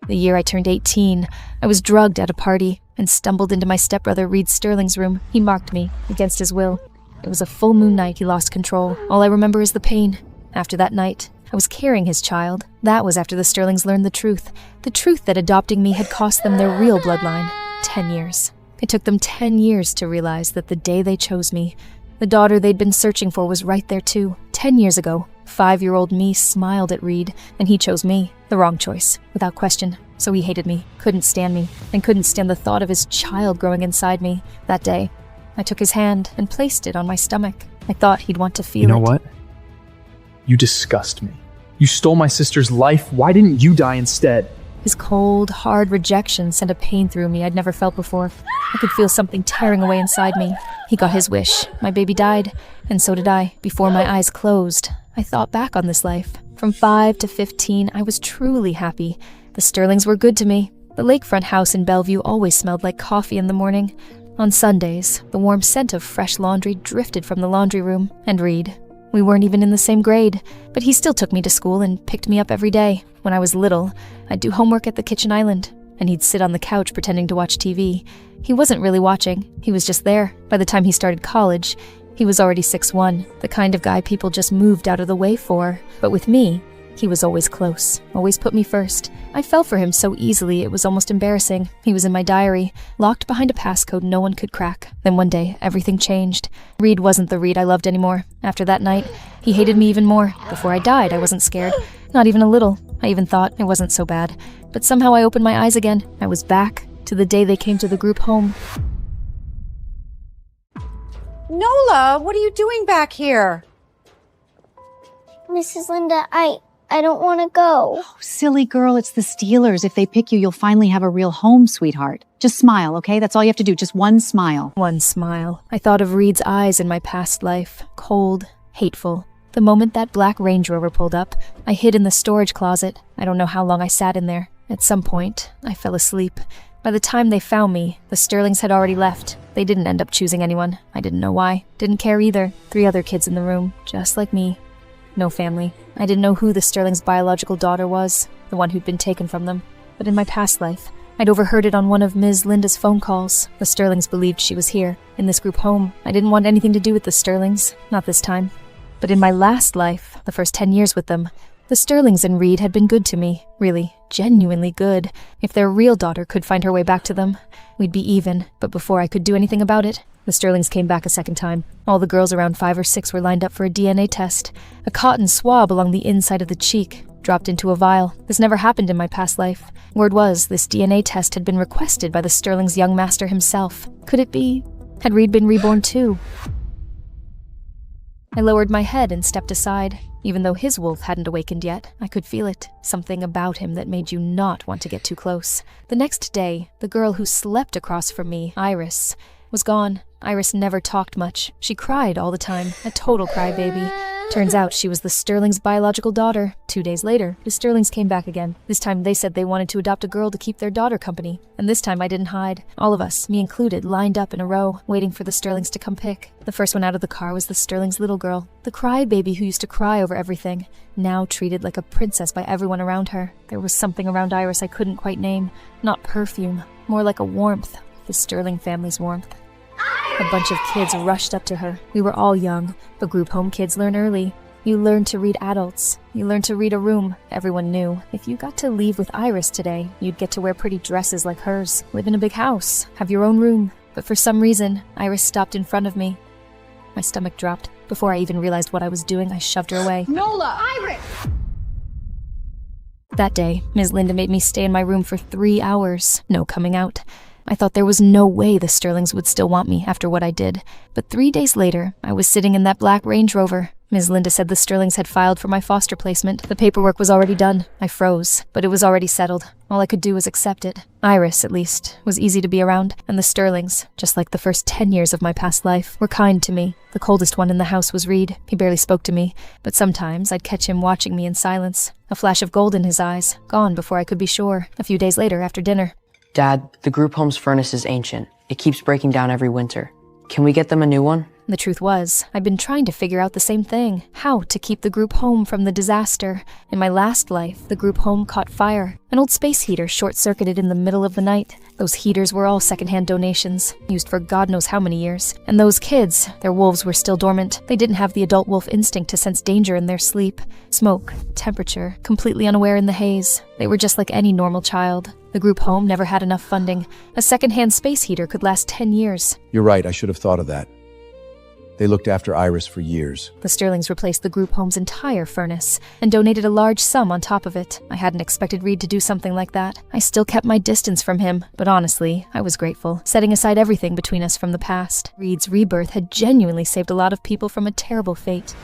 The year I turned 18, I was drugged at a party and stumbled into my stepbrother Reed Sterling's room. He marked me, against his will. It was a full moon night. He lost control. All I remember is the pain. After that night, I was carrying his child. That was after the Sterlings learned the truth that adopting me had cost them their real bloodline. 10 years. It took them 10 years to realize that the day they chose me, the daughter they'd been searching for was right there too. 10 years ago, 5-year-old me smiled at Reed, and he chose me. The wrong choice, without question. So he hated me, couldn't stand me, and couldn't stand the thought of his child growing inside me. That day, I took his hand and placed it on my stomach. I thought he'd want to feel it. You know what? You disgust me. You stole my sister's life. Why didn't you die instead? His cold, hard rejection sent a pain through me I'd never felt before. I could feel something tearing away inside me. He got his wish. My baby died, and so did I. Before my eyes closed, I thought back on this life. From 5 to 15, I was truly happy. The Sterlings were good to me. The lakefront house in Bellevue always smelled like coffee in the morning. On Sundays, the warm scent of fresh laundry drifted from the laundry room. And Reed. We weren't even in the same grade, but he still took me to school and picked me up every day. When I was little, I'd do homework at the kitchen island, and he'd sit on the couch pretending to watch TV. He wasn't really watching, he was just there. By the time he started college, he was already 6'1", the kind of guy people just moved out of the way for. But with me, he was always close, always put me first. I fell for him so easily it was almost embarrassing. He was in my diary, locked behind a passcode no one could crack. Then one day, everything changed. Reed wasn't the Reed I loved anymore. After that night, he hated me even more. Before I died, I wasn't scared. Not even a little. I even thought it wasn't so bad. But somehow I opened my eyes again. I was back to the day they came to the group home. Nola, what are you doing back here? Mrs. Linda, I don't want to go. Oh, silly girl, it's the Steelers. If they pick you, you'll finally have a real home, sweetheart. Just smile, okay? That's all you have to do, just one smile. One smile. I thought of Reed's eyes in my past life. Cold, hateful. The moment that black Range Rover pulled up, I hid in the storage closet. I don't know how long I sat in there. At some point, I fell asleep. By the time they found me, the Sterlings had already left. They didn't end up choosing anyone. I didn't know why. Didn't care either. 3 other kids in the room, just like me. No family. I didn't know who the Sterlings' biological daughter was, the one who'd been taken from them. But in my past life, I'd overheard it on one of Ms. Linda's phone calls. The Sterlings believed she was here, in this group home. I didn't want anything to do with the Sterlings, not this time. But in my last life, the first 10 years with them, the Sterlings and Reed had been good to me. Really, genuinely good. If their real daughter could find her way back to them, we'd be even. But before I could do anything about it, the Sterlings came back a second time. All the girls around 5 or 6 were lined up for a DNA test. A cotton swab along the inside of the cheek, dropped into a vial. This never happened in my past life. Word was, this DNA test had been requested by the Sterling's young master himself. Could it be? Had Reed been reborn too? I lowered my head and stepped aside. Even though his wolf hadn't awakened yet, I could feel it. Something about him that made you not want to get too close. The next day, the girl who slept across from me, Iris, was gone. Iris never talked much. She cried all the time, a total crybaby. Turns out she was the Sterlings' biological daughter. 2 days later, the Sterlings came back again. This time they said they wanted to adopt a girl to keep their daughter company. And this time I didn't hide. All of us, me included, lined up in a row, waiting for the Sterlings to come pick. The first one out of the car was the Sterlings' little girl, the crybaby who used to cry over everything, now treated like a princess by everyone around her. There was something around Iris I couldn't quite name. Not perfume, more like a warmth, the Sterling family's warmth. A bunch of kids rushed up to her. We were all young, but group home kids learn early. You learn to read adults. You learn to read a room. Everyone knew. If you got to leave with Iris today, you'd get to wear pretty dresses like hers, live in a big house, have your own room. But for some reason, Iris stopped in front of me. My stomach dropped. Before I even realized what I was doing, I shoved her away. Nola! Iris! That day, Ms. Linda made me stay in my room for 3 hours. No coming out. I thought there was no way the Sterlings would still want me after what I did. But 3 days later, I was sitting in that black Range Rover. Ms. Linda said the Sterlings had filed for my foster placement. The paperwork was already done. I froze, but it was already settled. All I could do was accept it. Iris, at least, was easy to be around, and the Sterlings, just like the first 10 years of my past life, were kind to me. The coldest one in the house was Reed. He barely spoke to me, but sometimes I'd catch him watching me in silence. A flash of gold in his eyes, gone before I could be sure. A few days later, after dinner. Dad, the group home's furnace is ancient. It keeps breaking down every winter. Can we get them a new one? The truth was, I'd been trying to figure out the same thing, how to keep the group home from the disaster. In my last life, the group home caught fire. An old space heater short-circuited in the middle of the night. Those heaters were all secondhand donations, used for God knows how many years. And those kids, their wolves were still dormant. They didn't have the adult wolf instinct to sense danger in their sleep. Smoke, temperature, completely unaware in the haze. They were just like any normal child. The group home never had enough funding. A secondhand space heater could last 10 years. You're right, I should have thought of that. They looked after Iris for years. The Sterlings replaced the group home's entire furnace and donated a large sum on top of it. I hadn't expected Reed to do something like that. I still kept my distance from him, but honestly, I was grateful, setting aside everything between us from the past. Reed's rebirth had genuinely saved a lot of people from a terrible fate.